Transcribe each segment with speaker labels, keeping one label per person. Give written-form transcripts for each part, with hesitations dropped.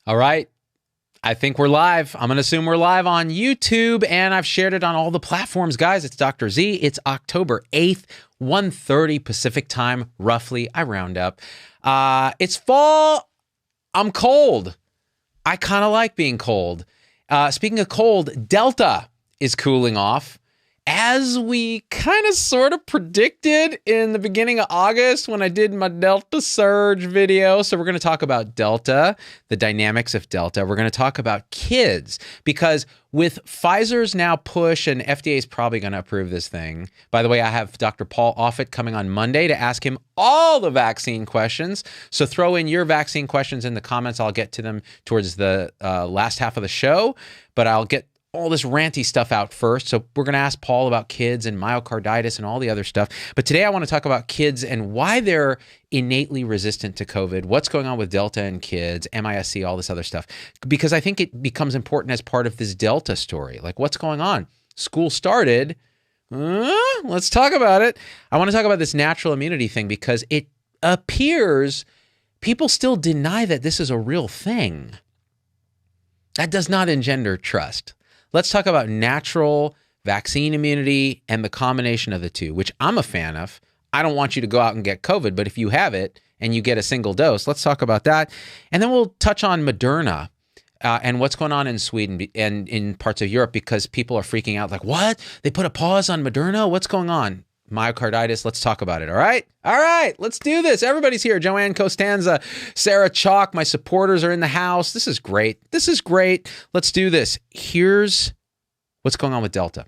Speaker 1: All right. I think we're live. I'm going to assume we're live on YouTube, and I've shared it on all the platforms. Guys, it's Dr. Z. It's October 8th, 1:30 Pacific time, roughly. I round up. It's fall. I'm cold. I kind of like being cold. Speaking of cold, Delta is cooling off, as we kind of sort of predicted in the beginning of August when I did my Delta surge video. So we're going to talk about Delta, the dynamics of Delta. We're going to talk about kids, because with Pfizer's now push, and FDA is probably going to approve this thing. By the way, I have Dr. Paul Offit coming on Monday to ask him all the vaccine questions. So throw in your vaccine questions in the comments. I'll get to them towards the last half of the show, but I'll get all this ranty stuff out first. So we're going to ask Paul about kids and myocarditis and all the other stuff. But today I want to talk about kids and why they're innately resistant to COVID, what's going on with Delta and kids, MIS-C, all this other stuff. Because I think it becomes important as part of this Delta story. Like, what's going on? School started. Let's talk about it. I want to talk about this natural immunity thing because it appears people still deny that this is a real thing. That does not engender trust. Let's talk about natural vaccine immunity and the combination of the two, which I'm a fan of. I don't want you to go out and get COVID, but if you have it and you get a single dose, let's talk about that. And then we'll touch on Moderna and what's going on in Sweden and in parts of Europe, because people are freaking out like, what? They put a pause on Moderna? What's going on? Myocarditis. Let's talk about it. All right. All right. Let's do this. Everybody's here. Joanne Costanza, Sarah Chalk. My supporters are in the house. This is great. This is great. Let's do this. Here's what's going on with Delta.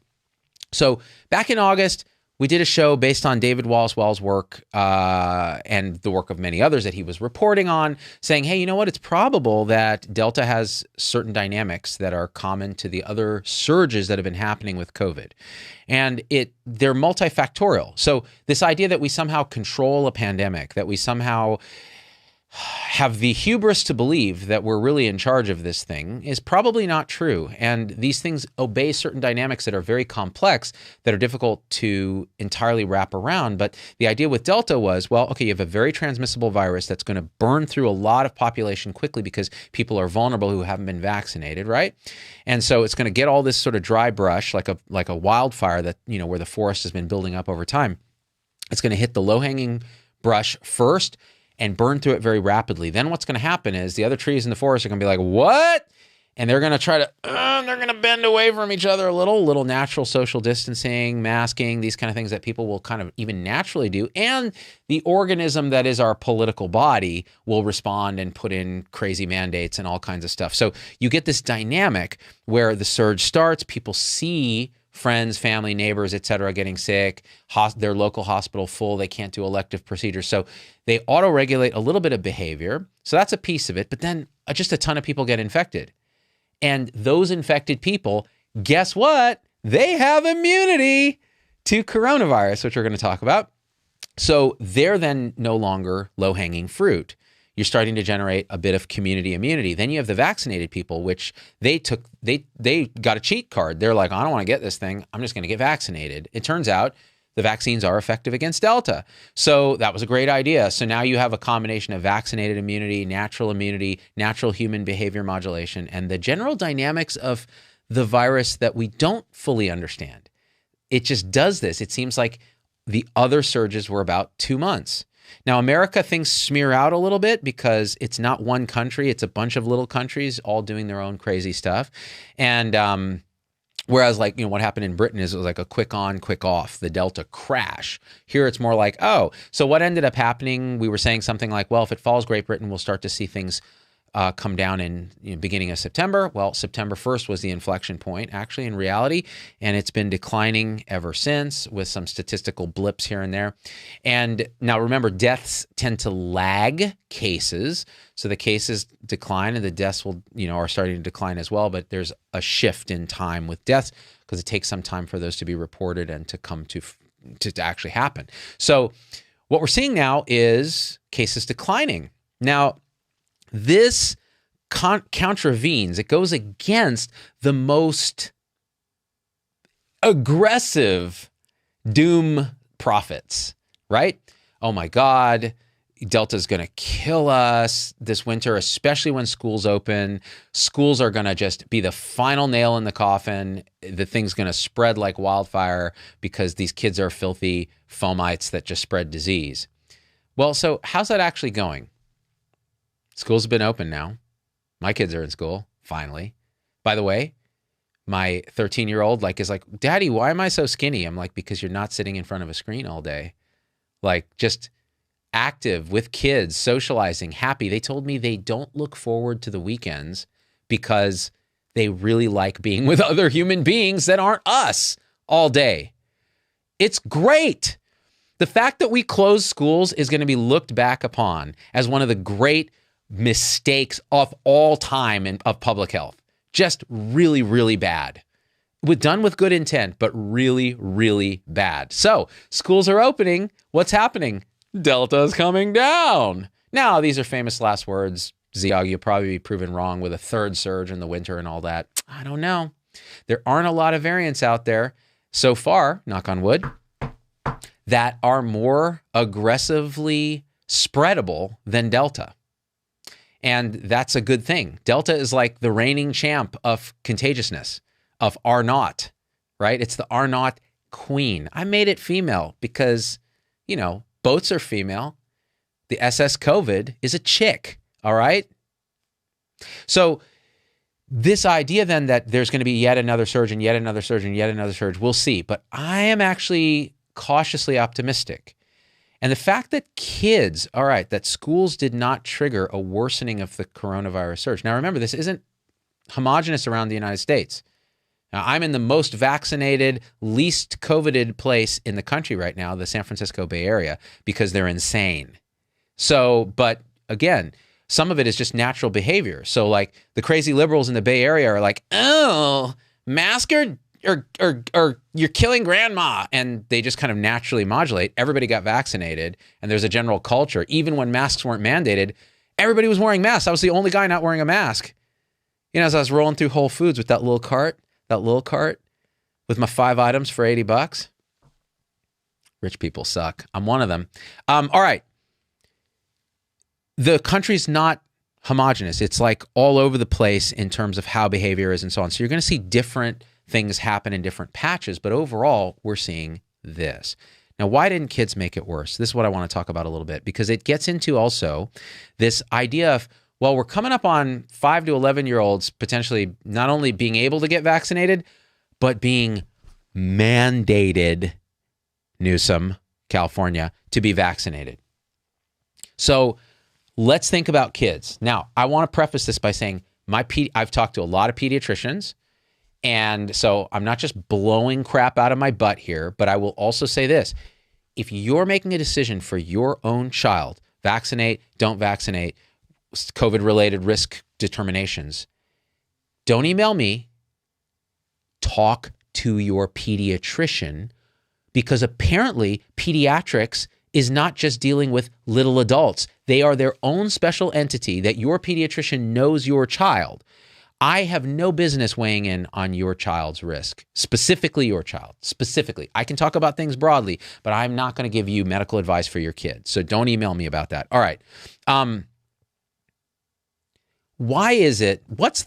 Speaker 1: So back in August, we did a show based on David Wallace-Wells' work and the work of many others that he was reporting on, saying, hey, you know what? It's probable that Delta has certain dynamics that are common to the other surges that have been happening with COVID. And they're multifactorial. So this idea that we somehow control a pandemic, that we somehow have the hubris to believe that we're really in charge of this thing is probably not true. And these things obey certain dynamics that are very complex, that are difficult to entirely wrap around. But the idea with Delta was, well, okay, you have a very transmissible virus that's going to burn through a lot of population quickly because people are vulnerable who haven't been vaccinated, right? And so it's going to get all this sort of dry brush, like a wildfire that, you know, where the forest has been building up over time. It's going to hit the low-hanging brush first and burn through it very rapidly. Then what's going to happen is the other trees in the forest are going to be like, what? And they're going to try to, they're going to bend away from each other a little natural social distancing, masking, these kind of things that people will kind of even naturally do. And the organism that is our political body will respond and put in crazy mandates and all kinds of stuff. So you get this dynamic where the surge starts, people see friends, family, neighbors, et cetera, getting sick, their local hospital full, they can't do elective procedures. So they auto-regulate a little bit of behavior. So that's a piece of it. But then just a ton of people get infected. And those infected people, guess what? They have immunity to coronavirus, which we're going to talk about. So they're then no longer low-hanging fruit. You're starting to generate a bit of community immunity. Then you have the vaccinated people, which they got a cheat card. They're like, I don't want to get this thing. I'm just going to get vaccinated. It turns out the vaccines are effective against Delta. So that was a great idea. So now you have a combination of vaccinated immunity, natural human behavior modulation, and the general dynamics of the virus that we don't fully understand. It just does this. It seems like the other surges were about 2 months. Now, America, things smear out a little bit because it's not one country. It's a bunch of little countries all doing their own crazy stuff. And whereas, like, you know, what happened in Britain is it was like a quick on, quick off, the Delta crash. Here it's more like, oh, so what ended up happening? We were saying something like, well, if it follows Great Britain, we'll start to see things come down in beginning of September. Well, September 1st was the inflection point, actually, in reality, and it's been declining ever since with some statistical blips here and there. And now remember, deaths tend to lag cases, so the cases decline and the deaths will, are starting to decline as well. But there's a shift in time with deaths because it takes some time for those to be reported and to come to actually happen. So what we're seeing now is cases declining. Now, this contravenes, it goes against the most aggressive doom prophets, right? Oh my God, Delta's going to kill us this winter, especially when schools open. Schools are going to just be the final nail in the coffin. The thing's going to spread like wildfire because these kids are filthy fomites that just spread disease. Well, so how's that actually going? Schools have been open now. My kids are in school, finally. By the way, my 13-year-old is like, Daddy, why am I so skinny? I'm like, because you're not sitting in front of a screen all day. Like, just active with kids, socializing, happy. They told me they don't look forward to the weekends because they really like being with other human beings that aren't us all day. It's great. The fact that we close schools is going to be looked back upon as one of the great mistakes of all time of public health. Just really, really bad. Done with good intent, but really, really bad. So schools are opening. What's happening? Delta's coming down. Now, these are famous last words. Ziog, you'll probably be proven wrong with a third surge in the winter and all that. I don't know. There aren't a lot of variants out there so far, knock on wood, that are more aggressively spreadable than Delta. And that's a good thing. Delta is like the reigning champ of contagiousness, of R naught, right? It's the R naught queen. I made it female because, boats are female. The SS COVID is a chick, all right? So this idea then that there's going to be yet another surge and yet another surge and yet another surge, we'll see. But I am actually cautiously optimistic. And the fact that that schools did not trigger a worsening of the coronavirus surge. Now, remember, this isn't homogenous around the United States. Now, I'm in the most vaccinated, least COVIDed place in the country right now, the San Francisco Bay Area, because they're insane. So, but again, some of it is just natural behavior. So like the crazy liberals in the Bay Area are like, oh, mask or you're killing grandma. And they just kind of naturally modulate. Everybody got vaccinated and there's a general culture. Even when masks weren't mandated, everybody was wearing masks. I was the only guy not wearing a mask. As I was rolling through Whole Foods with that little cart with my 5 items for $80. Rich people suck. I'm one of them. All right. The country's not homogenous. It's like all over the place in terms of how behavior is and so on. So you're going to see different things happen in different patches, but overall, we're seeing this. Now, why didn't kids make it worse? This is what I want to talk about a little bit, because it gets into also this idea of, well, we're coming up on 5 to 11-year-olds potentially not only being able to get vaccinated, but being mandated, Newsom, California, to be vaccinated. So let's think about kids. Now, I want to preface this by saying I've talked to a lot of pediatricians, and so I'm not just blowing crap out of my butt here, but I will also say this. If you're making a decision for your own child, vaccinate, don't vaccinate, COVID-related risk determinations, don't email me. Talk to your pediatrician, because apparently pediatrics is not just dealing with little adults. They are their own special entity that your pediatrician knows your child. I have no business weighing in on your child's risk, specifically your child, specifically. I can talk about things broadly, but I'm not going to give you medical advice for your kid. So don't email me about that. All right. Why is it? What's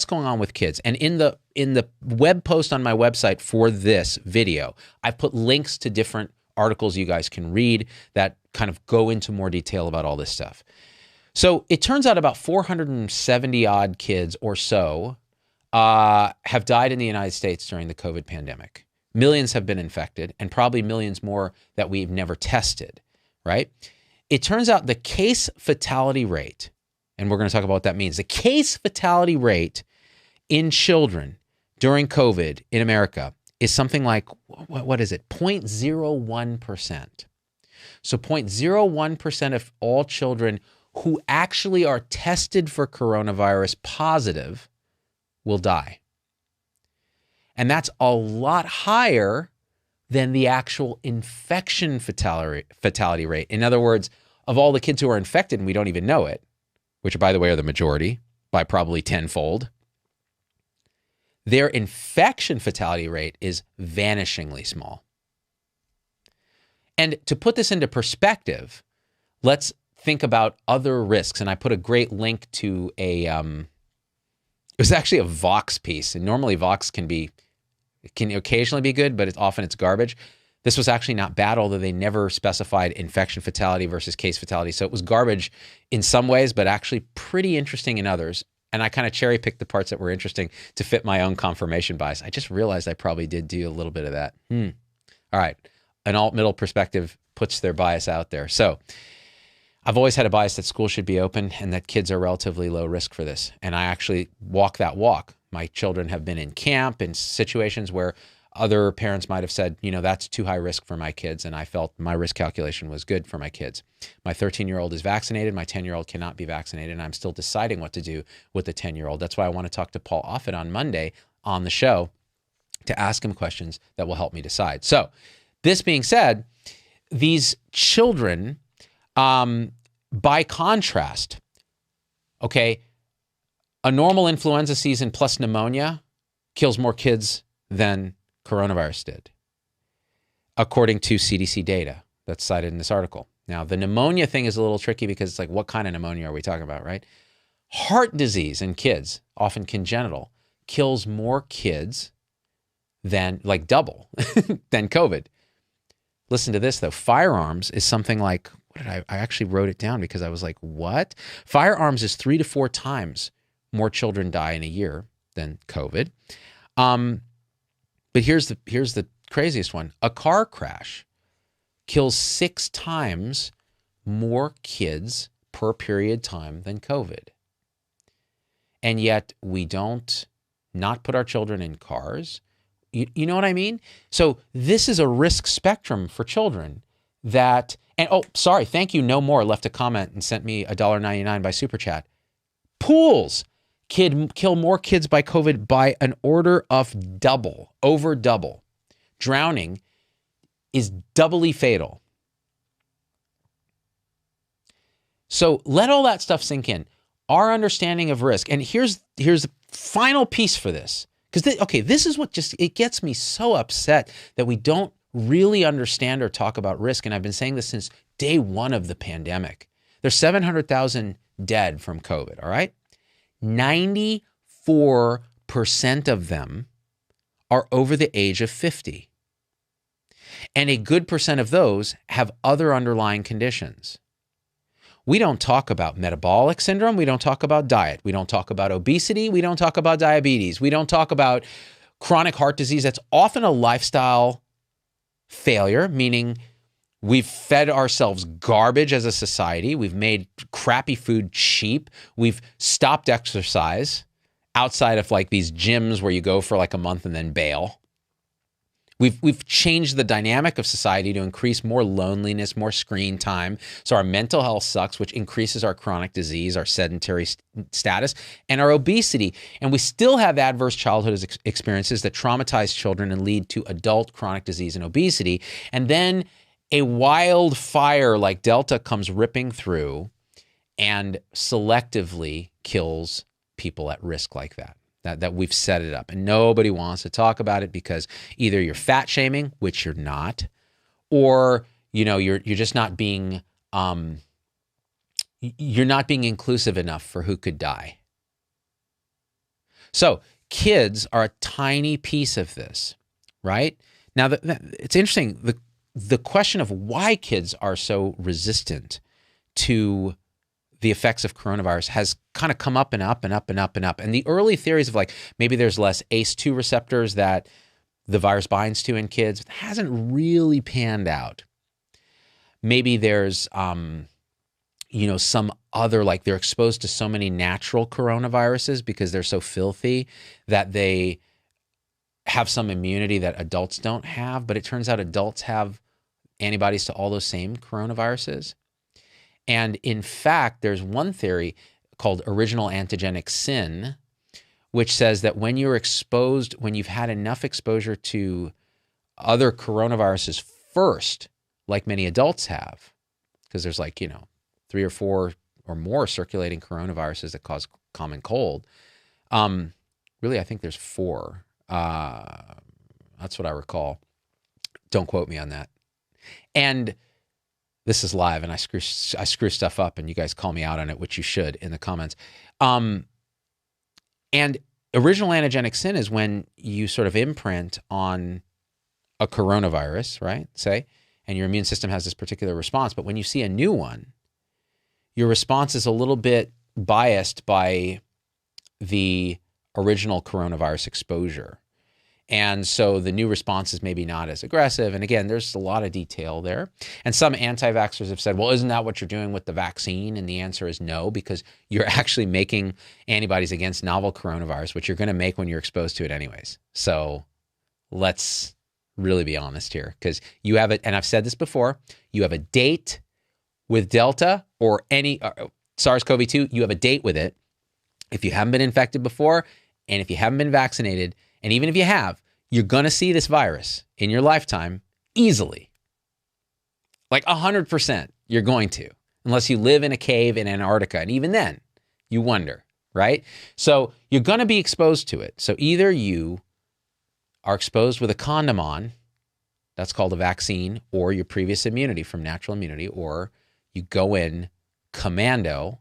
Speaker 1: going on with kids? And in the web post on my website for this video, I've put links to different articles you guys can read that kind of go into more detail about all this stuff. So it turns out about 470 odd kids or so have died in the United States during the COVID pandemic. Millions have been infected, and probably millions more that we've never tested, right? It turns out the case fatality rate, and we're going to talk about what that means. The case fatality rate in children during COVID in America is something like, what is it? 0.01%. So 0.01% of all children who actually are tested for coronavirus positive will die. And that's a lot higher than the actual infection fatality rate. In other words, of all the kids who are infected and we don't even know it, which by the way are the majority by probably tenfold, their infection fatality rate is vanishingly small. And to put this into perspective, let's think about other risks. And I put a great link to it was actually a Vox piece. And normally Vox can occasionally be good, but it's garbage. This was actually not bad, although they never specified infection fatality versus case fatality. So it was garbage in some ways, but actually pretty interesting in others. And I kind of cherry picked the parts that were interesting to fit my own confirmation bias. I just realized I probably did do a little bit of that. All right. An alt-middle perspective puts their bias out there. So I've always had a bias that schools should be open and that kids are relatively low risk for this. And I actually walk that walk. My children have been in camp in situations where other parents might have said, that's too high risk for my kids. And I felt my risk calculation was good for my kids. My 13-year-old is vaccinated. My 10-year-old cannot be vaccinated. And I'm still deciding what to do with the 10-year-old. That's why I want to talk to Paul Offit on Monday on the show to ask him questions that will help me decide. So this being said, these children, by contrast, okay, a normal influenza season plus pneumonia kills more kids than coronavirus did, according to CDC data that's cited in this article. Now, the pneumonia thing is a little tricky because it's like, what kind of pneumonia are we talking about, right? Heart disease in kids, often congenital, kills more kids than, like double, than COVID. Listen to this, though. Firearms is something like, I actually wrote it down because I was like, what? Firearms is 3 to 4 times more children die in a year than COVID. But here's the craziest one. A car crash kills 6 times more kids per period time than COVID. And yet we don't not put our children in cars. You know what I mean? So this is a risk spectrum for children that, and oh, sorry, thank you, No More left a comment and sent me $1.99 by Super Chat. Pools kill more kids by COVID by an order of double, over double. Drowning is doubly fatal. So let all that stuff sink in. Our understanding of risk, and here's the final piece for this. Because, this is what it gets me so upset that we don't really understand or talk about risk. And I've been saying this since day one of the pandemic. There's 700,000 dead from COVID, all right? 94% of them are over the age of 50. And a good percent of those have other underlying conditions. We don't talk about metabolic syndrome. We don't talk about diet. We don't talk about obesity. We don't talk about diabetes. We don't talk about chronic heart disease. That's often a lifestyle failure, meaning we've fed ourselves garbage as a society. We've made crappy food cheap. We've stopped exercise outside of like these gyms where you go for like a month and then bail. We've changed the dynamic of society to increase more loneliness, more screen time. So our mental health sucks, which increases our chronic disease, our sedentary status, and our obesity. And we still have adverse childhood experiences that traumatize children and lead to adult chronic disease and obesity. And then a wildfire like Delta comes ripping through and selectively kills people at risk like that. That we've set it up, and nobody wants to talk about it because either you're fat shaming, which you're not, or you're just not being you're not being inclusive enough for who could die. So kids are a tiny piece of this, right? Now it's interesting. The question of why kids are so resistant to the effects of coronavirus has kind of come up and up and up and up and up. And the early theories of like, maybe there's less ACE2 receptors that the virus binds to in kids hasn't really panned out. Maybe there's, some other, like they're exposed to so many natural coronaviruses because they're so filthy that they have some immunity that adults don't have. But it turns out adults have antibodies to all those same coronaviruses. And in fact, there's one theory called original antigenic sin, which says that when you're exposed, when you've had enough exposure to other coronaviruses first, like many adults have, because there's 3 or 4 or more circulating coronaviruses that cause common cold. Really, I think there's 4. That's what I recall. Don't quote me on that. And This is live, and I screw stuff up, and you guys call me out on it, which you should in the comments. And original antigenic sin is when you sort of imprint on a coronavirus, right? Say, and your immune system has this particular response. But when you see a new one, your response is a little bit biased by the original coronavirus exposure. And so the new response is maybe not as aggressive. And again, there's a lot of detail there. And some anti-vaxxers have said, well, isn't that what you're doing with the vaccine? And the answer is no, because you're actually making antibodies against novel coronavirus, which you're going to make when you're exposed to it anyways. So let's really be honest here, because you have it. And I've said this before, you have a date with Delta or any SARS-CoV-2, you have a date with it. If you haven't been infected before, and if you haven't been vaccinated, and even if you have, you're going to see this virus in your lifetime easily. Like 100%, you're going to, unless you live in a cave in Antarctica. And even then, you wonder, right? So you're going to be exposed to it. So either you are exposed with a condom on, that's called a vaccine, or your previous immunity from natural immunity, or you go in commando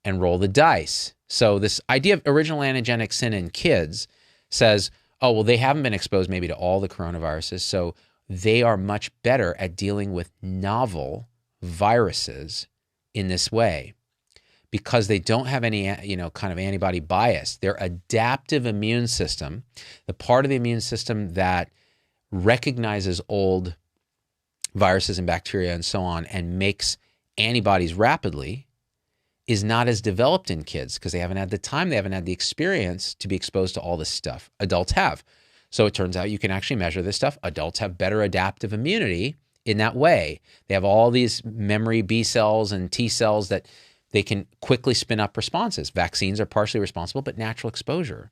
Speaker 1: and roll the dice. So this idea of original antigenic sin in kids says, oh, well, they haven't been exposed maybe to all the coronaviruses, so they are much better at dealing with novel viruses in this way because they don't have any, kind of antibody bias. Their adaptive immune system, the part of the immune system that recognizes old viruses and bacteria and so on and makes antibodies rapidly, is not as developed in kids because they haven't had the time, they haven't had the experience to be exposed to all this stuff. Adults have. So it turns out you can actually measure this stuff. Adults have better adaptive immunity in that way. They have all these memory B cells and T cells that they can quickly spin up responses. Vaccines are partially responsible, but natural exposure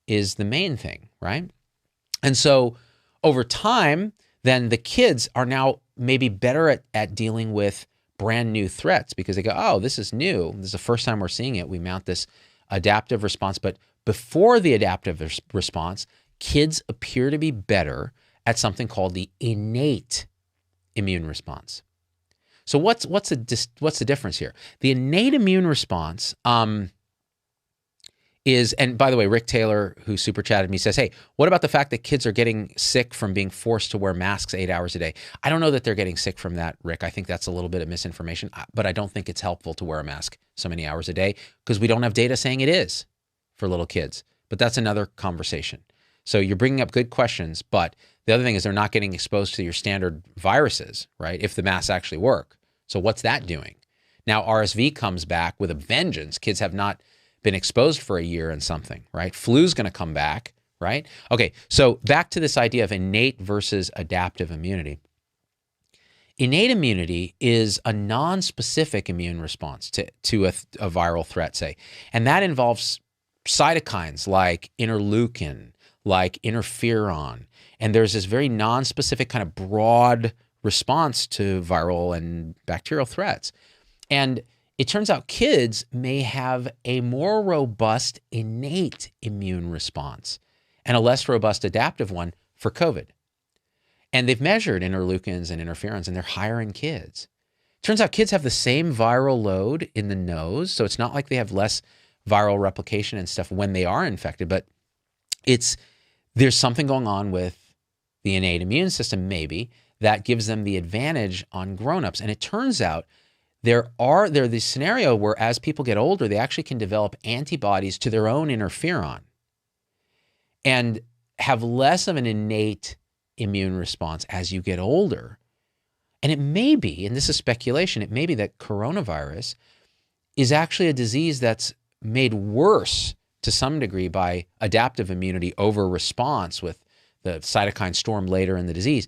Speaker 1: is the main thing, right? And so over time, then the kids are now maybe better at dealing with brand new threats because they go, oh, this is new. This is the first time we're seeing it. We mount this adaptive response. But before the adaptive response, kids appear to be better at something called the innate immune response. So what's the difference here? The innate immune response is, and by the way, Rick Taylor, who super chatted me, says, hey, what about the fact that kids are getting sick from being forced to wear masks 8 hours a day? I don't know that they're getting sick from that, Rick. I think that's a little bit of misinformation, but I don't think it's helpful to wear a mask so many hours a day because we don't have data saying it is for little kids. But that's another conversation. So you're bringing up good questions, but the other thing is they're not getting exposed to your standard viruses, right, if the masks actually work. So what's that doing? Now RSV comes back with a vengeance. Kids have not been exposed for a year and something, right? Flu's going to come back, right? Okay, so back to this idea of innate versus adaptive immunity. Innate immunity is a non-specific immune response to a viral threat, say, and that involves cytokines like interleukin, like interferon, and there's this very non-specific kind of broad response to viral and bacterial threats. And it turns out kids may have a more robust innate immune response and a less robust adaptive one for COVID. And they've measured interleukins and interferons, and they're higher in kids. Turns out kids have the same viral load in the nose, so it's not like they have less viral replication and stuff when they are infected, but there's something going on with the innate immune system maybe that gives them the advantage on grown-ups. And it turns out there's this scenario where as people get older, they actually can develop antibodies to their own interferon and have less of an innate immune response as you get older. And it may be, and this is speculation, it may be that coronavirus is actually a disease that's made worse to some degree by adaptive immunity over response with the cytokine storm later in the disease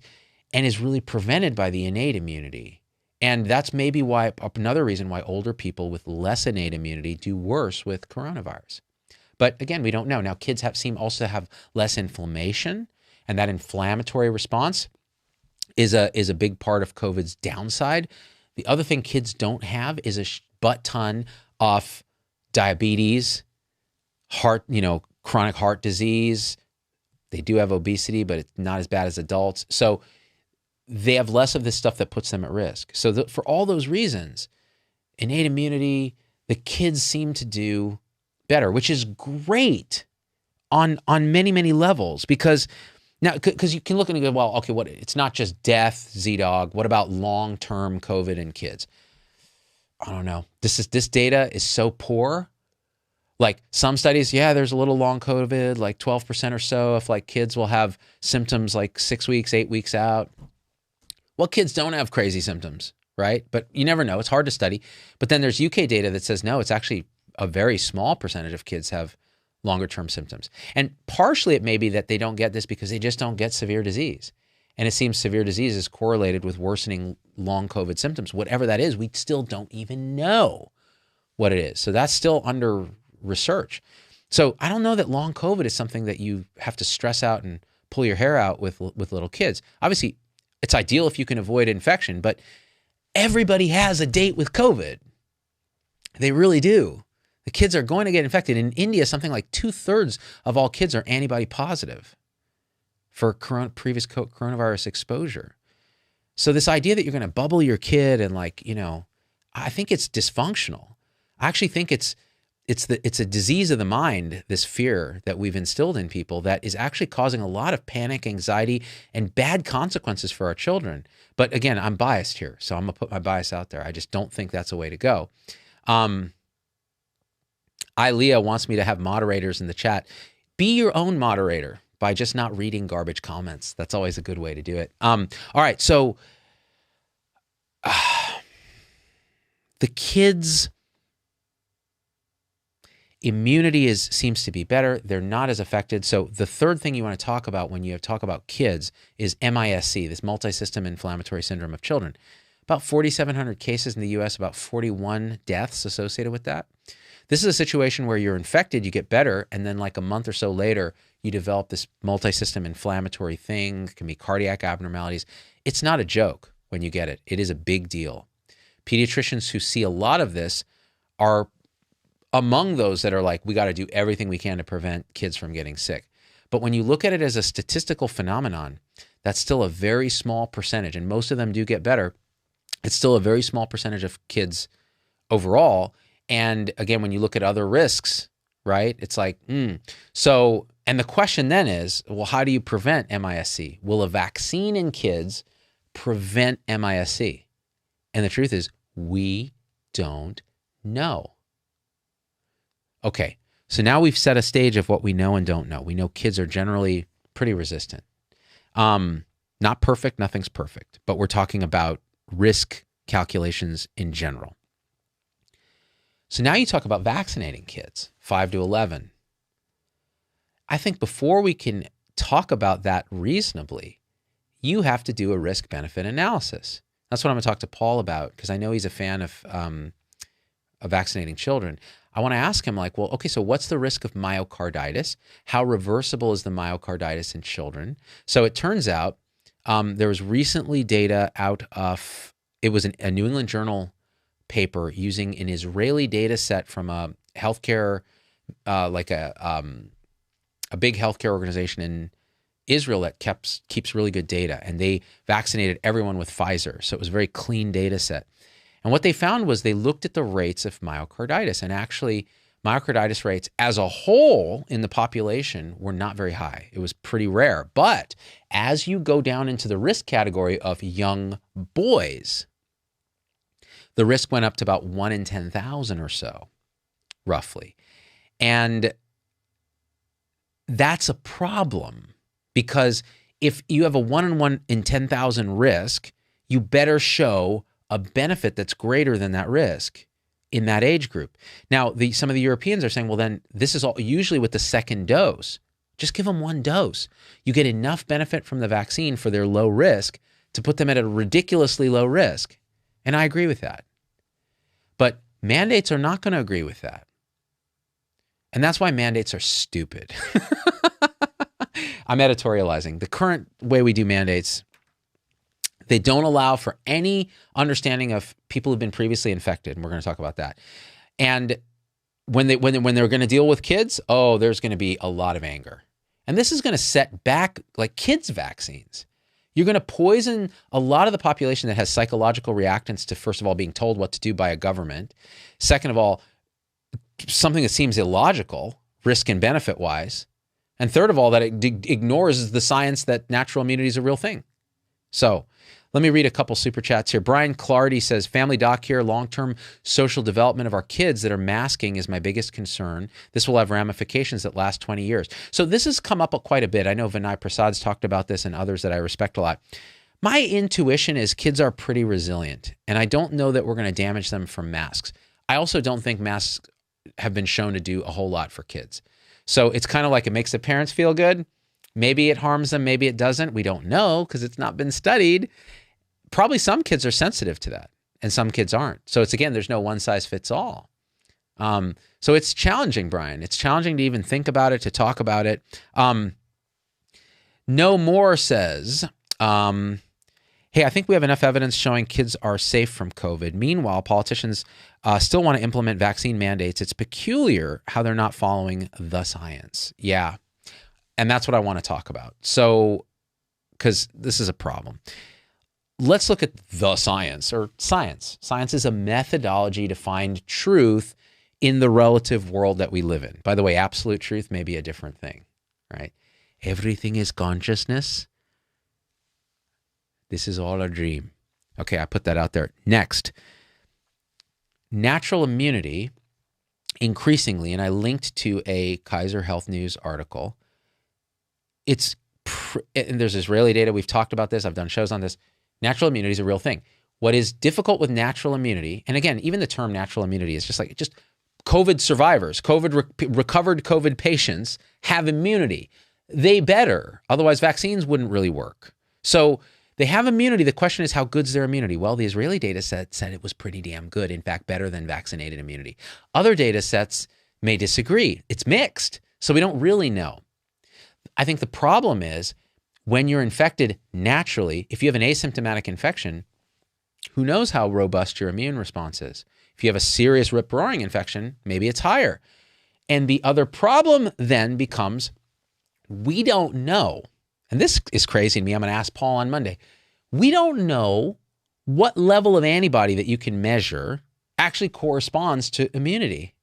Speaker 1: and is really prevented by the innate immunity. And that's maybe why another reason why older people with less innate immunity do worse with coronavirus. But again, we don't know. Now, kids seem also to have less inflammation, and that inflammatory response is a big part of COVID's downside. The other thing kids don't have is a butt ton of diabetes, chronic heart disease. They do have obesity, but it's not as bad as adults. So they have less of this stuff that puts them at risk. So for all those reasons, innate immunity, the kids seem to do better, which is great on many, many levels, because you can look and go, well, okay, it's not just death, Z-Dog. What about long-term COVID in kids? I don't know. This data is so poor. Like some studies, yeah, there's a little long COVID, like 12% or so, if like kids will have symptoms like 6 weeks, 8 weeks out. Well, kids don't have crazy symptoms, right? But you never know. It's hard to study. But then there's UK data that says, no, it's actually a very small percentage of kids have longer term symptoms. And partially it may be that they don't get this because they just don't get severe disease. And it seems severe disease is correlated with worsening long COVID symptoms. Whatever that is, we still don't even know what it is. So that's still under research. So I don't know that long COVID is something that you have to stress out and pull your hair out with little kids. Obviously, it's ideal if you can avoid infection, but everybody has a date with COVID. They really do. The kids are going to get infected. In India, something like 2/3 of all kids are antibody positive for previous coronavirus exposure. So this idea that you're going to bubble your kid and I think it's dysfunctional. I actually think it's a disease of the mind, this fear that we've instilled in people that is actually causing a lot of panic, anxiety, and bad consequences for our children. But again, I'm biased here, so I'm going to put my bias out there. I just don't think that's a way to go. Leah wants me to have moderators in the chat. Be your own moderator by just not reading garbage comments. That's always a good way to do it. All right, so the kids' immunity seems to be better. They're not as affected. So the third thing you want to talk about when you talk about kids is MISC, this multisystem inflammatory syndrome of children. About 4,700 cases in the U.S., about 41 deaths associated with that. This is a situation where you're infected, you get better, and then like a month or so later, you develop this multisystem inflammatory thing. It can be cardiac abnormalities. It's not a joke when you get it. It is a big deal. Pediatricians who see a lot of this are among those that are like, we got to do everything we can to prevent kids from getting sick. But when you look at it as a statistical phenomenon, that's still a very small percentage, and most of them do get better. It's still a very small percentage of kids overall. And again, when you look at other risks, right, it's like, So, and the question then is, well, how do you prevent MISC? Will a vaccine in kids prevent MISC? And the truth is, we don't know. Okay, so now we've set a stage of what we know and don't know. We know kids are generally pretty resistant. Not perfect, nothing's perfect, but we're talking about risk calculations in general. So now you talk about vaccinating kids, 5 to 11. I think before we can talk about that reasonably, you have to do a risk-benefit analysis. That's what I'm going to talk to Paul about, because I know he's a fan of vaccinating children. I want to ask him, like, well, okay, so what's the risk of myocarditis? How reversible is the myocarditis in children? So it turns out there was recently data out of, it was a New England Journal paper using an Israeli data set from a healthcare, like a big healthcare organization in Israel that keeps really good data. And they vaccinated everyone with Pfizer. So it was a very clean data set. And what they found was they looked at the rates of myocarditis, and actually myocarditis rates as a whole in the population were not very high. It was pretty rare. But as you go down into the risk category of young boys, the risk went up to about 1 in 10,000 or so, roughly. And that's a problem, because if you have a 1 in 10,000 risk, you better show a benefit that's greater than that risk in that age group. Now, some of the Europeans are saying, well, then this is all usually with the second dose. Just give them 1 dose. You get enough benefit from the vaccine for their low risk to put them at a ridiculously low risk. And I agree with that. But mandates are not going to agree with that. And that's why mandates are stupid. I'm editorializing. The current way we do mandates, they don't allow for any understanding of people who've been previously infected, and we're going to talk about that. And when they're going to deal with kids, there's going to be a lot of anger. And this is going to set back like kids' vaccines. You're going to poison a lot of the population that has psychological reactance to, first of all, being told what to do by a government. Second of all, something that seems illogical, risk and benefit wise. And third of all, that it ignores the science that natural immunity is a real thing. So let me read a couple super chats here. Brian Clardy says, family doc here, long-term social development of our kids that are masking is my biggest concern. This will have ramifications that last 20 years. So this has come up quite a bit. I know Vinay Prasad's talked about this and others that I respect a lot. My intuition is kids are pretty resilient, and I don't know that we're going to damage them from masks. I also don't think masks have been shown to do a whole lot for kids. So it's kind of like it makes the parents feel good. Maybe it harms them, maybe it doesn't. We don't know because it's not been studied. Probably some kids are sensitive to that and some kids aren't. So it's, again, there's no one size fits all. So it's challenging, Brian. It's challenging to even think about it, to talk about it. No More says, hey, I think we have enough evidence showing kids are safe from COVID. Meanwhile, politicians still want to implement vaccine mandates. It's peculiar how they're not following the science. Yeah. And that's what I want to talk about. So, because this is a problem. Let's look at the science, or science. Science is a methodology to find truth in the relative world that we live in. By the way, absolute truth may be a different thing, right? Everything is consciousness. This is all a dream. Okay, I put that out there. Next, natural immunity, increasingly, and I linked to a Kaiser Health News article. And there's Israeli data. We've talked about this. I've done shows on this. Natural immunity is a real thing. What is difficult with natural immunity, and again, even the term natural immunity is just COVID survivors, recovered COVID patients have immunity. They better, otherwise vaccines wouldn't really work. So they have immunity. The question is, how good's their immunity? Well, the Israeli data set said it was pretty damn good. In fact, better than vaccinated immunity. Other data sets may disagree. It's mixed. So we don't really know. I think the problem is when you're infected naturally, if you have an asymptomatic infection, who knows how robust your immune response is? If you have a serious rip-roaring infection, maybe it's higher. And the other problem then becomes, we don't know, and this is crazy to me, I'm going to ask Paul on Monday, we don't know what level of antibody that you can measure actually corresponds to immunity.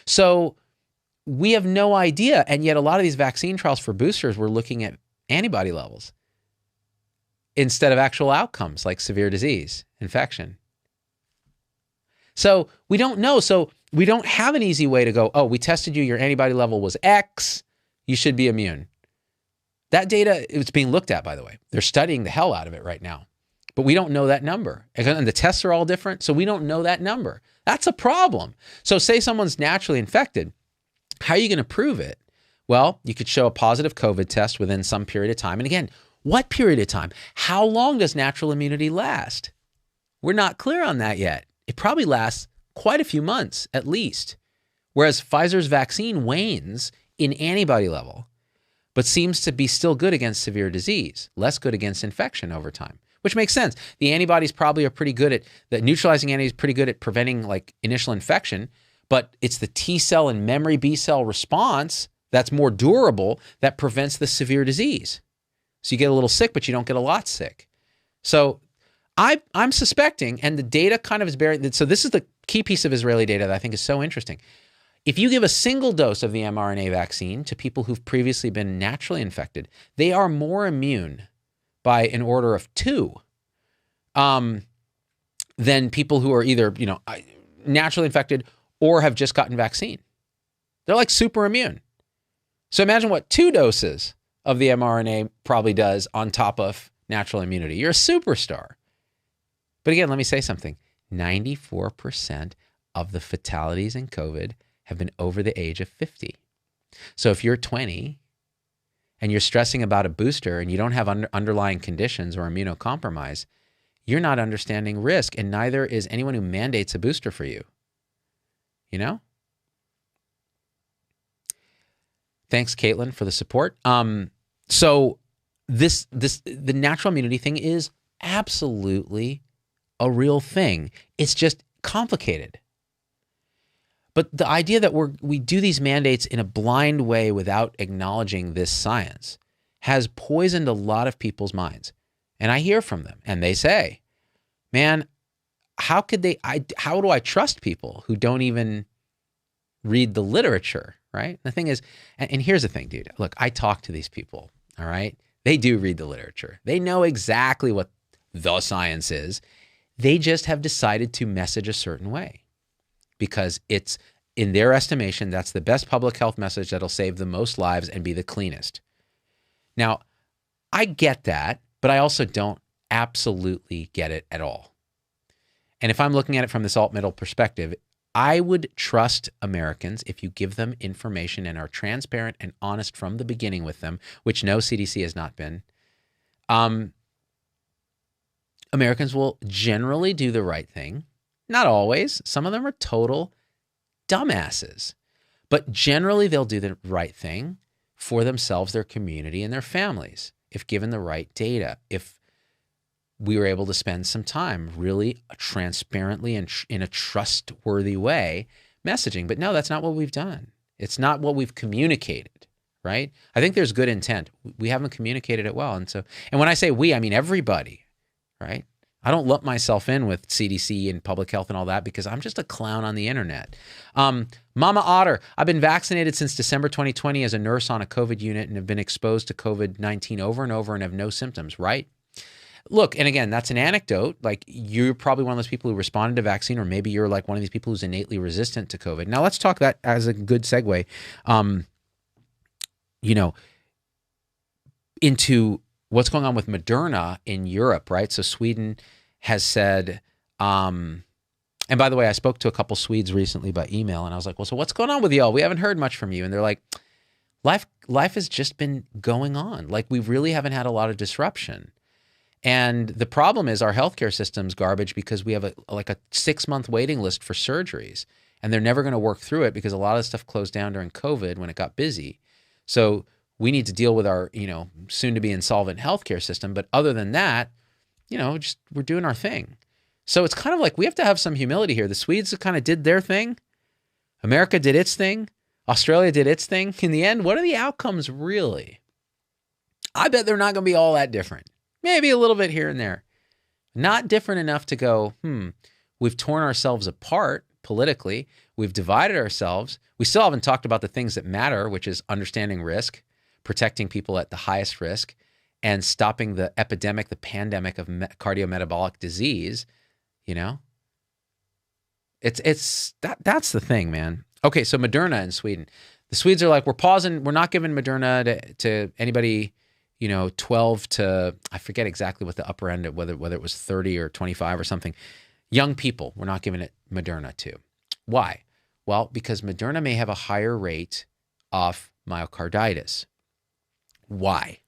Speaker 1: So we have no idea, and yet a lot of these vaccine trials for boosters were looking at antibody levels instead of actual outcomes like severe disease, infection. So we don't know. So we don't have an easy way to go, oh, we tested you, your antibody level was X, you should be immune. That data, it's being looked at, by the way. They're studying the hell out of it right now. But we don't know that number. And the tests are all different, so we don't know that number. That's a problem. So say someone's naturally infected. How are you going to prove it? Well, you could show a positive COVID test within some period of time. And again, what period of time? How long does natural immunity last? We're not clear on that yet. It probably lasts quite a few months at least. Whereas Pfizer's vaccine wanes in antibody level, but seems to be still good against severe disease, less good against infection over time, which makes sense. The antibodies probably are pretty good at, the neutralizing antibodies pretty good at preventing like initial infection, but it's the T cell and memory B cell response that's more durable that prevents the severe disease. So you get a little sick, but you don't get a lot sick. So I'm suspecting, and the data kind of is bearing, so this is the key piece of Israeli data that I think is so interesting. If you give a single dose of the mRNA vaccine to people who've previously been naturally infected, they are more immune by an order of 2 than people who are either, naturally infected or have just gotten vaccine. They're like super immune. So imagine what 2 doses of the mRNA probably does on top of natural immunity. You're a superstar. But again, let me say something. 94% of the fatalities in COVID have been over the age of 50. So if you're 20 and you're stressing about a booster and you don't have underlying conditions or immunocompromise, you're not understanding risk, and neither is anyone who mandates a booster for you. You know? Thanks, Caitlin, for the support. So the natural immunity thing is absolutely a real thing. It's just complicated. But the idea that we do these mandates in a blind way without acknowledging this science has poisoned a lot of people's minds. And I hear from them and they say, man, how do I trust people who don't even read the literature, right? The thing is, and here's the thing, dude. Look, I talk to these people, all right? They do read the literature. They know exactly what the science is. They just have decided to message a certain way because it's, in their estimation, that's the best public health message that'll save the most lives and be the cleanest. Now, I get that, but I also don't absolutely get it at all. And if I'm looking at it from this alt-middle perspective, I would trust Americans if you give them information and are transparent and honest from the beginning with them, which no CDC has not been. Americans will generally do the right thing. Not always. Some of them are total dumbasses. But generally, they'll do the right thing for themselves, their community, and their families if given the right data, if we were able to spend some time really transparently and in a trustworthy way messaging. But no, that's not what we've done. It's not what we've communicated, right? I think there's good intent. We haven't communicated it well. And when I say we, I mean everybody, right? I don't lump myself in with CDC and public health and all that because I'm just a clown on the internet. Mama Otter, I've been vaccinated since December 2020 as a nurse on a COVID unit and have been exposed to COVID-19 over and over and have no symptoms, right? Look, and again, that's an anecdote. Like, you're probably one of those people who responded to vaccine, or maybe you're like one of these people who's innately resistant to COVID. Now, let's talk that as a good segue, into what's going on with Moderna in Europe, right? So Sweden has said, and by the way, I spoke to a couple Swedes recently by email, and I was like, well, so what's going on with y'all? We haven't heard much from you. And they're like, life has just been going on. Like, we really haven't had a lot of disruption. And the problem is our healthcare system's garbage because we have a 6-month waiting list for surgeries, and they're never going to work through it because a lot of stuff closed down during COVID when it got busy. So we need to deal with our, soon to be insolvent healthcare system. But other than that, just we're doing our thing. So it's kind of like we have to have some humility here. The Swedes kind of did their thing. America did its thing. Australia did its thing. In the end, what are the outcomes really? I bet they're not going to be all that different. Maybe a little bit here and there. Not different enough to go, we've torn ourselves apart politically. We've divided ourselves. We still haven't talked about the things that matter, which is understanding risk, protecting people at the highest risk, and stopping the epidemic, the pandemic of cardiometabolic disease. That's the thing, man. Okay, so Moderna in Sweden. The Swedes are like, we're pausing. We're not giving Moderna to anybody 12 to, I forget exactly what the upper end of, whether it was 30 or 25 or something. Young people, we're not giving it Moderna to. Why? Well, because Moderna may have a higher rate of myocarditis. Why?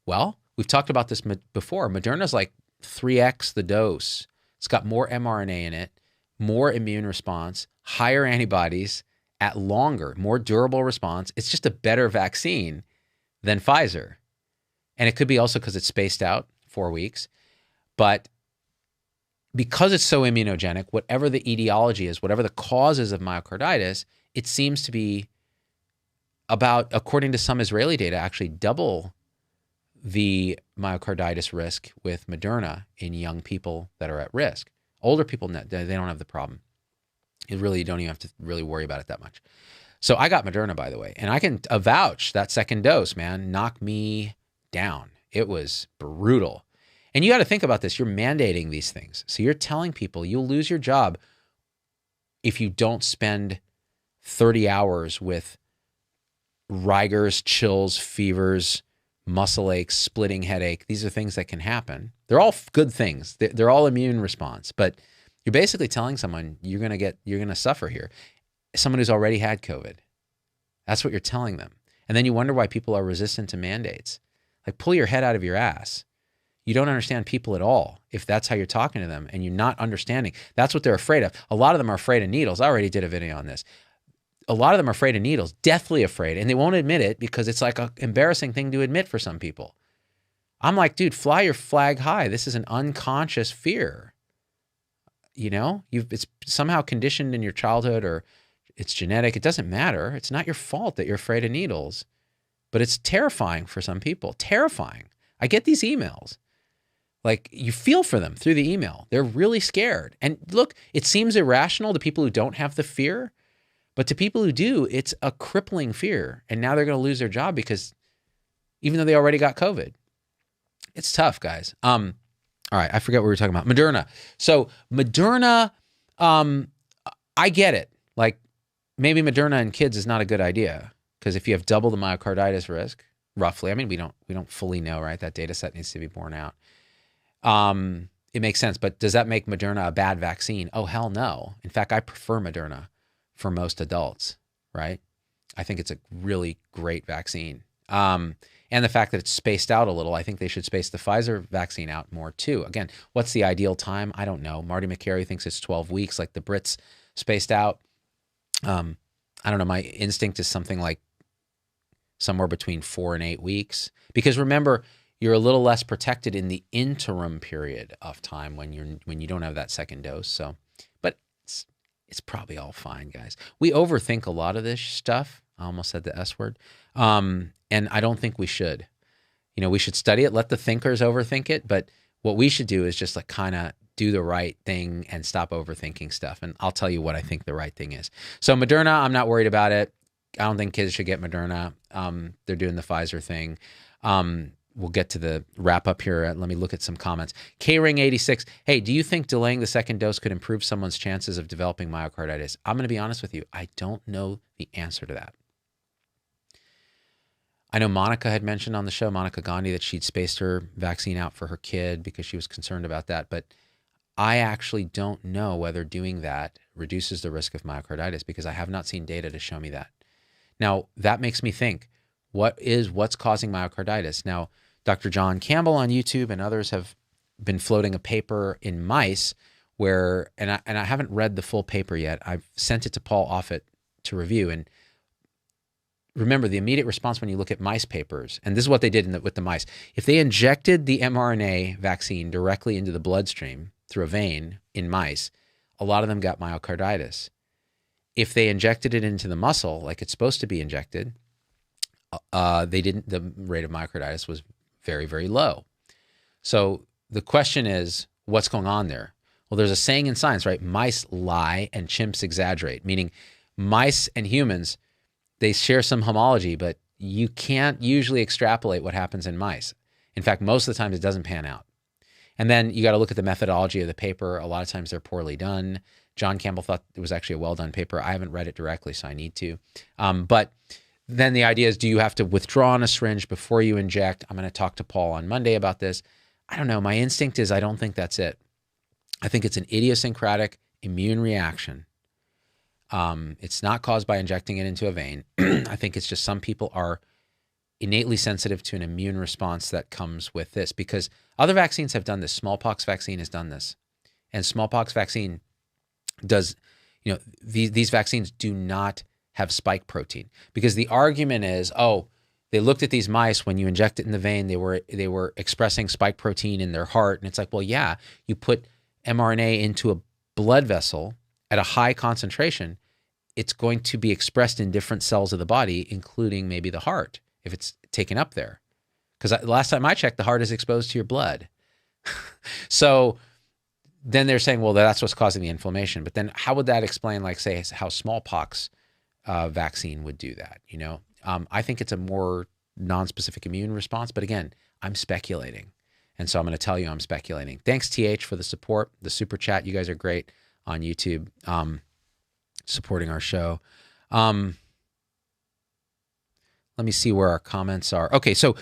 Speaker 1: Well, we've talked about this before. Moderna's like 3x the dose. It's got more mRNA in it, more immune response, higher antibodies at longer, more durable response. It's just a better vaccine than Pfizer. And it could be also because it's spaced out 4 weeks. But because it's so immunogenic, whatever the etiology is, whatever the causes of myocarditis, it seems to be about, according to some Israeli data, actually double the myocarditis risk with Moderna in young people that are at risk. Older people, they don't have the problem. You really don't even have to really worry about it that much. So I got Moderna, by the way, and I can vouch that second dose, man, knocked me down. It was brutal. And you got to think about this. You're mandating these things. So you're telling people you'll lose your job if you don't spend 30 hours with rigors, chills, fevers, muscle aches, splitting headache. These are things that can happen. They're all good things. They're all immune response. But you're basically telling someone you're going to suffer here. Someone who's already had COVID. That's what you're telling them. And then you wonder why people are resistant to mandates. Like, pull your head out of your ass. You don't understand people at all if that's how you're talking to them and you're not understanding. That's what they're afraid of. A lot of them are afraid of needles. I already did a video on this. A lot of them are afraid of needles, deathly afraid, and they won't admit it because it's like an embarrassing thing to admit for some people. I'm like, dude, fly your flag high. This is an unconscious fear. It's somehow conditioned in your childhood or it's genetic. It doesn't matter. It's not your fault that you're afraid of needles. But it's terrifying for some people. Terrifying. I get these emails. Like, you feel for them through the email. They're really scared. And look, it seems irrational to people who don't have the fear, but to people who do, it's a crippling fear. And now they're going to lose their job because even though they already got COVID, it's tough, guys. All right, I forget what we were talking about. Moderna. So Moderna, I get it. Like, maybe Moderna in kids is not a good idea because if you have double the myocarditis risk, roughly, I mean, we don't fully know, right? That data set needs to be borne out. It makes sense, but does that make Moderna a bad vaccine? Oh, hell no. In fact, I prefer Moderna for most adults, right? I think it's a really great vaccine. And the fact that it's spaced out a little, I think they should space the Pfizer vaccine out more too. Again, what's the ideal time? I don't know. Marty McCary thinks it's 12 weeks, like the Brits spaced out. I don't know. My instinct is something like somewhere between 4 and 8 weeks. Because remember, you're a little less protected in the interim period of time when you don't have that second dose. So, but it's probably all fine, guys. We overthink a lot of this stuff. I almost said the S word. And I don't think we should. You know, we should study it, let the thinkers overthink it. But what we should do is just like kind of do the right thing and stop overthinking stuff. And I'll tell you what I think the right thing is. So Moderna, I'm not worried about it. I don't think kids should get Moderna. They're doing the Pfizer thing. We'll get to the wrap up here. Let me look at some comments. K-Ring86. Hey, do you think delaying the second dose could improve someone's chances of developing myocarditis? I'm going to be honest with you. I don't know the answer to that. I know Monica had mentioned on the show, Monica Gandhi, that she'd spaced her vaccine out for her kid because she was concerned about that. But I actually don't know whether doing that reduces the risk of myocarditis because I have not seen data to show me that. Now, that makes me think, what's causing myocarditis? Now, Dr. John Campbell on YouTube and others have been floating a paper in mice where, and I haven't read the full paper yet. I've sent it to Paul Offit to review. And remember, the immediate response when you look at mice papers, and this is what they did with the mice, if they injected the mRNA vaccine directly into the bloodstream through a vein in mice, a lot of them got myocarditis. If they injected it into the muscle like it's supposed to be injected, they didn't. The rate of myocarditis was very, very low. So the question is, what's going on there? Well, there's a saying in science, right? Mice lie and chimps exaggerate, meaning mice and humans, they share some homology, but you can't usually extrapolate what happens in mice. In fact, most of the time it doesn't pan out. And then you got to look at the methodology of the paper. A lot of times they're poorly done. John Campbell thought it was actually a well-done paper. I haven't read it directly, so I need to. But then the idea is, do you have to withdraw on a syringe before you inject? I'm going to talk to Paul on Monday about this. I don't know. My instinct is I don't think that's it. I think it's an idiosyncratic immune reaction. It's not caused by injecting it into a vein. I think it's just some people are innately sensitive to an immune response that comes with this because other vaccines have done this. Smallpox vaccine has done this. And smallpox vaccine does, these vaccines do not have spike protein because the argument is, they looked at these mice when you inject it in the vein, they were expressing spike protein in their heart. And it's like, well, yeah, you put mRNA into a blood vessel at a high concentration, it's going to be expressed in different cells of the body, including maybe the heart, if it's taken up there. Because last time I checked, the heart is exposed to your blood. So then they're saying, well, that's what's causing the inflammation. But then how would that explain, like, say, how smallpox vaccine would do that? I think it's a more non-specific immune response. But again, I'm speculating. And so I'm going to tell you I'm speculating. Thanks, TH, for the support, the super chat. You guys are great on YouTube supporting our show. Let me see where our comments are. Okay, so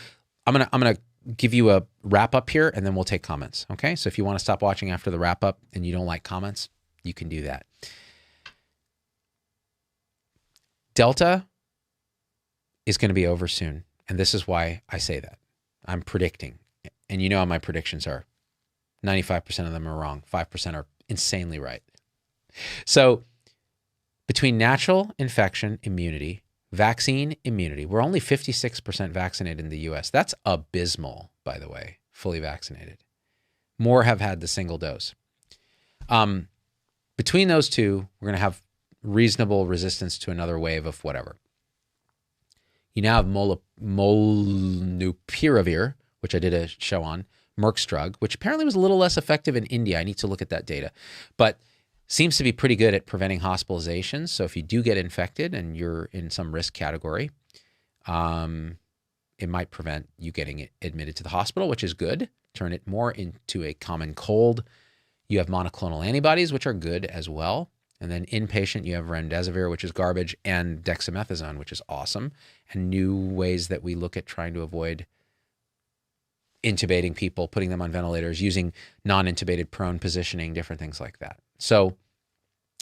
Speaker 1: I'm gonna give you a wrap up here, and then we'll take comments. Okay, so if you want to stop watching after the wrap up and you don't like comments, you can do that. Delta is going to be over soon, and this is why I say that. I'm predicting, and you know how my predictions are. 95% of them are wrong. 5% are insanely right. So between natural infection immunity, vaccine immunity, we're only 56% vaccinated in the US. That's abysmal, by the way, fully vaccinated. More have had the single dose. Between those two, we're going to have reasonable resistance to another wave of whatever. You now have molnupiravir, which I did a show on, Merck's drug, which apparently was a little less effective in India. I need to look at that data, but seems to be pretty good at preventing hospitalizations. So if you do get infected and you're in some risk category, it might prevent you getting admitted to the hospital, which is good. Turn it more into a common cold. You have monoclonal antibodies, which are good as well. And then inpatient, you have remdesivir, which is garbage, and dexamethasone, which is awesome. And new ways that we look at trying to avoid intubating people, putting them on ventilators, using non-intubated prone positioning, different things like that. So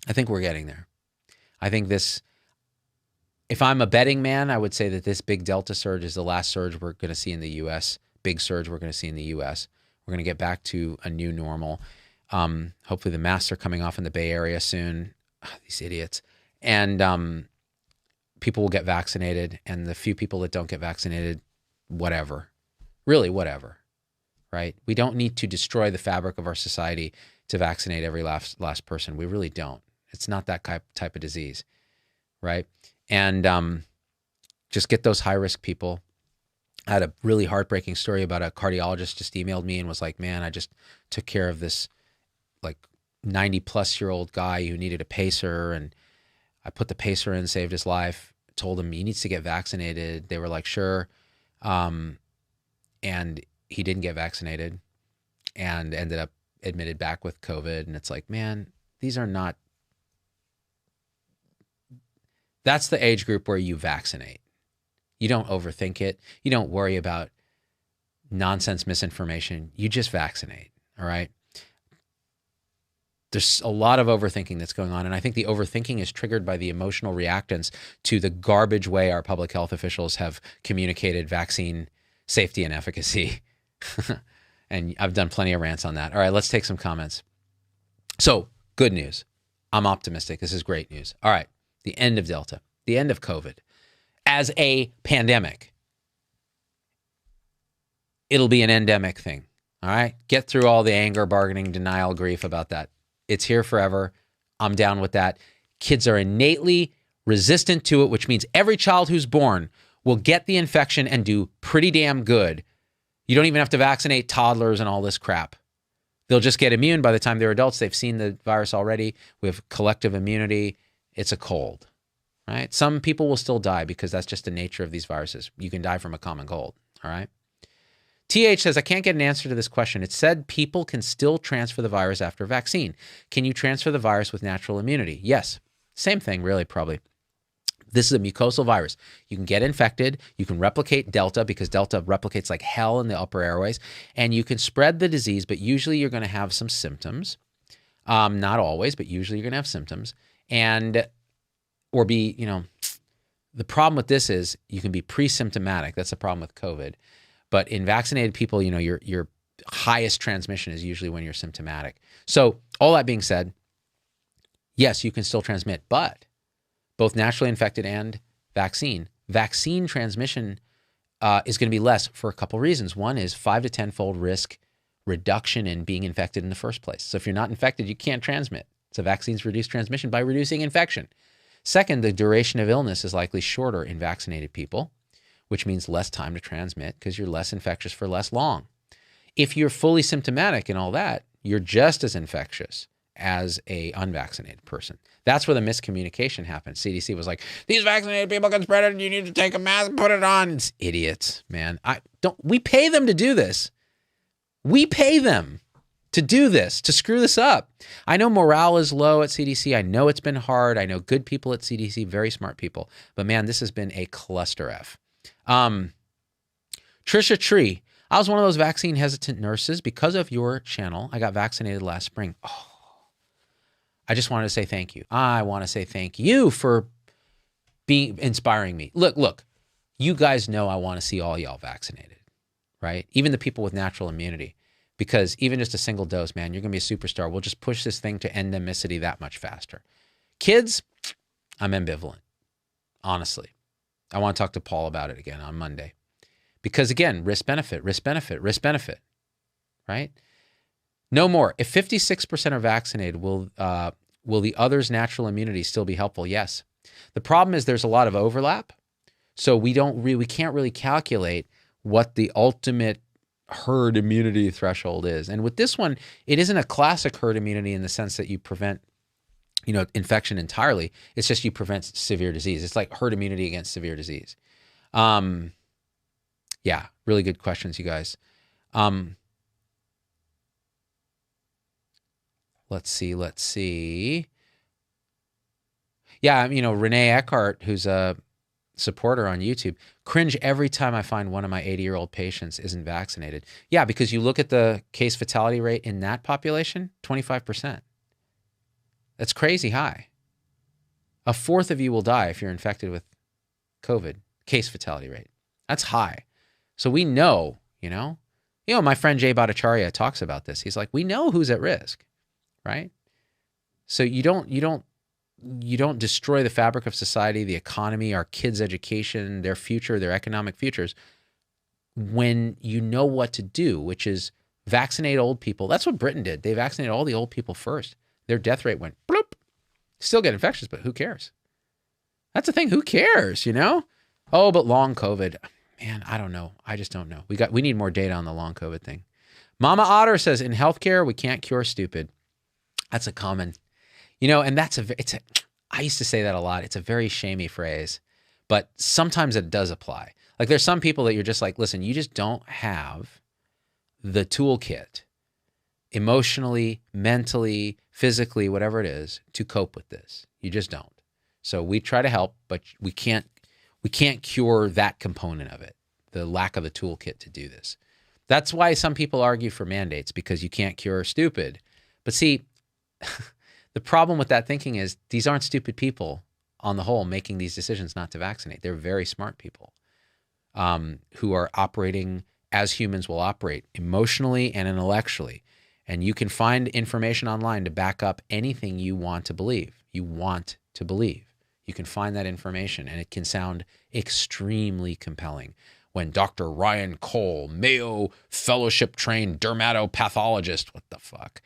Speaker 1: I think we're getting there. I think this, if I'm a betting man, I would say that this big Delta surge is the last surge we're going to see in the U.S., big surge we're going to see in the U.S. We're going to get back to a new normal. Hopefully the masks are coming off in the Bay Area soon. These idiots. And people will get vaccinated, and the few people that don't get vaccinated, whatever. Really, whatever. Right? We don't need to destroy the fabric of our society to vaccinate every last person. We really don't. It's not that type of disease. Right? And just get those high-risk people. I had a really heartbreaking story about a cardiologist just emailed me and was like, man, I just took care of this like 90-plus-year-old guy who needed a pacer, and I put the pacer in, saved his life, told him he needs to get vaccinated. They were like, sure. And he didn't get vaccinated and ended up admitted back with COVID. And it's like, man, these are not, that's the age group where you vaccinate. You don't overthink it. You don't worry about nonsense misinformation. You just vaccinate, all right? There's a lot of overthinking that's going on, and I think the overthinking is triggered by the emotional reactance to the garbage way our public health officials have communicated vaccine safety and efficacy. And I've done plenty of rants on that. All right, let's take some comments. So, good news. I'm optimistic. This is great news. All right, the end of Delta, the end of COVID. As a pandemic, it'll be an endemic thing. All right. Get through all the anger, bargaining, denial, grief about that. It's here forever. I'm down with that. Kids are innately resistant to it, which means every child who's born will get the infection and do pretty damn good. You don't even have to vaccinate toddlers and all this crap. They'll just get immune by the time they're adults. They've seen the virus already. We have collective immunity. It's a cold. Right? Some people will still die because that's just the nature of these viruses. You can die from a common cold. All right. TH says, I can't get an answer to this question. It said people can still transfer the virus after vaccine. Can you transfer the virus with natural immunity? Yes. Same thing, really, probably. This is a mucosal virus. You can get infected. You can replicate Delta because Delta replicates like hell in the upper airways. And you can spread the disease, but usually you're going to have some symptoms. Not always, but usually you're going to have symptoms. Or be, the problem with this is you can be pre-symptomatic. That's the problem with COVID. But in vaccinated people, your highest transmission is usually when you're symptomatic. So all that being said, yes, you can still transmit, but both naturally infected and vaccine transmission is going to be less for a couple reasons. One is 5 to 10-fold risk reduction in being infected in the first place. So if you're not infected, you can't transmit. So vaccines reduce transmission by reducing infection. Second, the duration of illness is likely shorter in vaccinated people, which means less time to transmit because you're less infectious for less long. If you're fully symptomatic and all that, you're just as infectious as a unvaccinated person. That's where the miscommunication happened. CDC was like, these vaccinated people can spread it. You need to take a mask and put it on. It's idiots, man. We pay them to do this. We pay them to do this, to screw this up. I know morale is low at CDC. I know it's been hard. I know good people at CDC, very smart people. But man, this has been a cluster F. Trisha Tree, I was one of those vaccine hesitant nurses. Because of your channel, I got vaccinated last spring. Oh, I just wanted to say thank you. I want to say thank you for inspiring me. Look, you guys know I want to see all y'all vaccinated, right? Even the people with natural immunity. Because even just a single dose, man, you're going to be a superstar. We'll just push this thing to endemicity that much faster. Kids, I'm ambivalent, honestly. I want to talk to Paul about it again on Monday. Because again, risk-benefit, right? No more. If 56% are vaccinated, will the others' natural immunity still be helpful? Yes. The problem is there's a lot of overlap. So we can't really calculate what the ultimate herd immunity threshold is. And with this one, it isn't a classic herd immunity in the sense that you prevent, infection entirely. It's just you prevent severe disease. It's like herd immunity against severe disease. Yeah, really good questions, you guys. Let's see. Yeah, Renee Eckhart, who's a supporter on YouTube, cringe every time I find one of my 80-year-old patients isn't vaccinated. Yeah, because you look at the case fatality rate in that population, 25%. That's crazy high. A fourth of you will die if you're infected with COVID, case fatality rate. That's high. So we know, my friend Jay Bhattacharya talks about this. He's like, we know who's at risk, right? So you don't destroy the fabric of society, the economy, our kids' education, their future, their economic futures, when you know what to do, which is vaccinate old people. That's what Britain did. They vaccinated all the old people first. Their death rate went bloop. Still get infectious, but who cares? That's the thing. Who cares, Oh, but long COVID. Man, I don't know. I just don't know. We need more data on the long COVID thing. Mama Otter says, in healthcare, we can't cure stupid. That's a common, and I used to say that a lot. It's a very shamey phrase, but sometimes it does apply. Like there's some people that you're just like, listen, you just don't have the toolkit emotionally, mentally, physically, whatever it is, to cope with this. You just don't. So we try to help, but we can't cure that component of it, the lack of the toolkit to do this. That's why some people argue for mandates, because you can't cure stupid. But see, the problem with that thinking is these aren't stupid people on the whole making these decisions not to vaccinate. They're very smart people who are operating as humans will operate, emotionally and intellectually. And you can find information online to back up anything you want to believe. You can find that information, and it can sound extremely compelling. When Dr. Ryan Cole, Mayo Fellowship-trained dermatopathologist, what the fuck?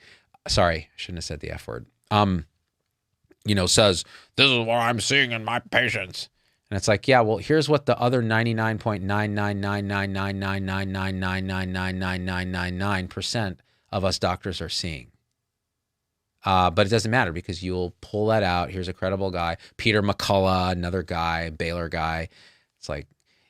Speaker 1: Sorry, I shouldn't have said the F word. Says, this is what I'm seeing in my patients. And it's like, yeah, well, here's what the other 99.9999999999999% of us doctors are seeing. But it doesn't matter because you'll pull that out. Here's a credible guy. Peter McCullough, another guy, Baylor guy. It's like,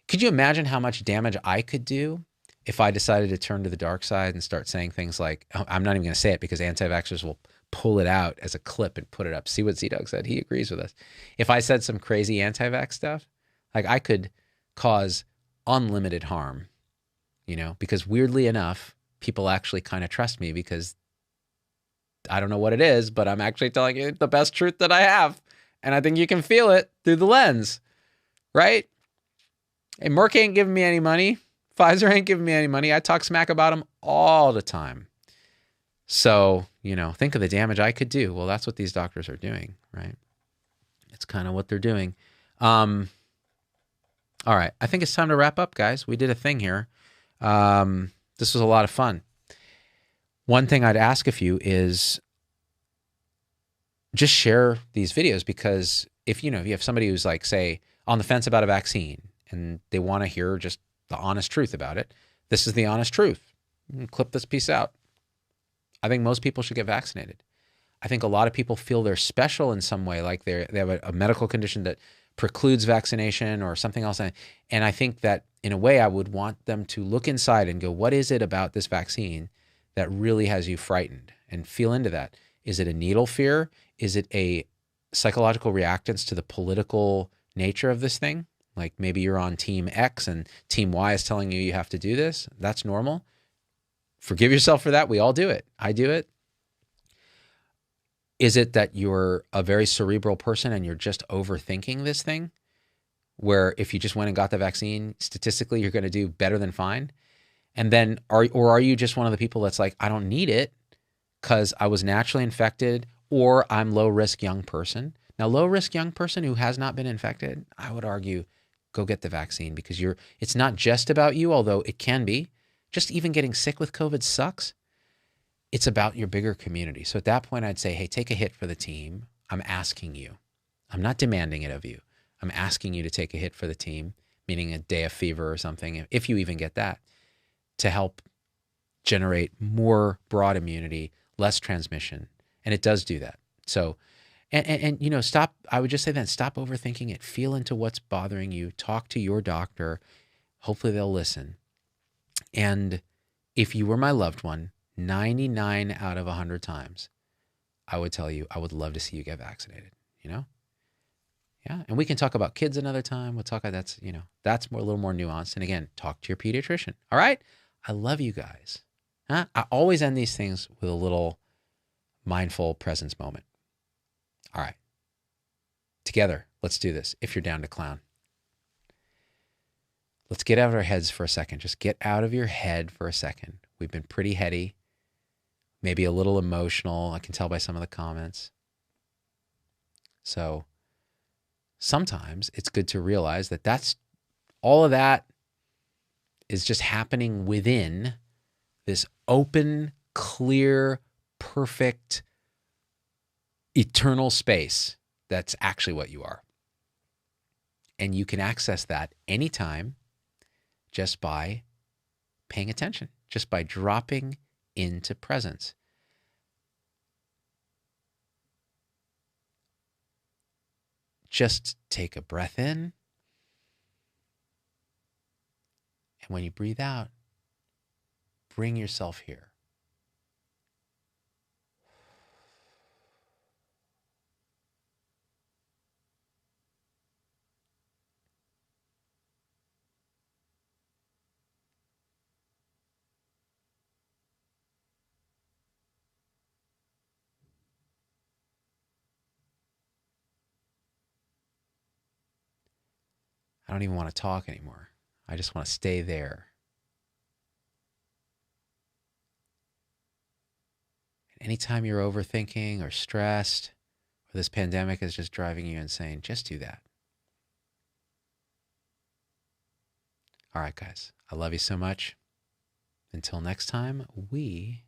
Speaker 1: could you imagine how much damage I could do if I decided to turn to the dark side and start saying things like, I'm not even going to say it because anti-vaxxers will pull it out as a clip and put it up. See what Z-Dog said? He agrees with us. If I said some crazy anti-vax stuff, like I could cause unlimited harm, because weirdly enough, people actually kind of trust me because I don't know what it is, but I'm actually telling you the best truth that I have. And I think you can feel it through the lens, right? And Merck ain't giving me any money. Pfizer ain't giving me any money. I talk smack about them all the time. So, think of the damage I could do. Well, that's what these doctors are doing, right? It's kind of what they're doing. All right. I think it's time to wrap up, guys. We did a thing here. This was a lot of fun. One thing I'd ask of you is just share these videos, because if you have somebody who's like, say, on the fence about a vaccine and they want to hear just the honest truth about it, this is the honest truth. Clip this piece out. I think most people should get vaccinated. I think a lot of people feel they're special in some way, like they have a medical condition that precludes vaccination or something else. And I think that in a way I would want them to look inside and go, what is it about this vaccine that really has you frightened? And feel into that. Is it a needle fear? Is it a psychological reactance to the political nature of this thing? Like maybe you're on team X and team Y is telling you have to do this. That's normal. Forgive yourself for that. We all do it. I do it. Is it that you're a very cerebral person and you're just overthinking this thing, where if you just went and got the vaccine, statistically, you're going to do better than fine? And then, are you just one of the people that's like, I don't need it because I was naturally infected, or I'm low risk young person? Now, low risk young person who has not been infected, I would argue, go get the vaccine, because it's not just about you, although it can be. Just even getting sick with COVID sucks. It's about your bigger community. So at that point, I'd say, hey, take a hit for the team. I'm asking you. I'm not demanding it of you. I'm asking you to take a hit for the team, meaning a day of fever or something, if you even get that, to help generate more broad immunity, less transmission. And it does do that. So, and stop, I would just say then, stop overthinking it. Feel into what's bothering you. Talk to your doctor. Hopefully they'll listen. And if you were my loved one, 99 out of 100 times, I would tell you, I would love to see you get vaccinated, Yeah. And we can talk about kids another time. We'll talk about that's a little more nuanced. And again, talk to your pediatrician. All right. I love you guys. I always end these things with a little mindful presence moment. All right. Together, let's do this. If you're down to clown. Let's get out of our heads for a second. Just get out of your head for a second. We've been pretty heady, maybe a little emotional. I can tell by some of the comments. So sometimes it's good to realize that all of that is just happening within this open, clear, perfect, eternal space that's actually what you are. And you can access that anytime just by paying attention, just by dropping into presence. Just take a breath in. And when you breathe out, bring yourself here. I don't even want to talk anymore. I just want to stay there. Anytime you're overthinking or stressed, or this pandemic is just driving you insane, just do that. All right, guys. I love you so much. Until next time, we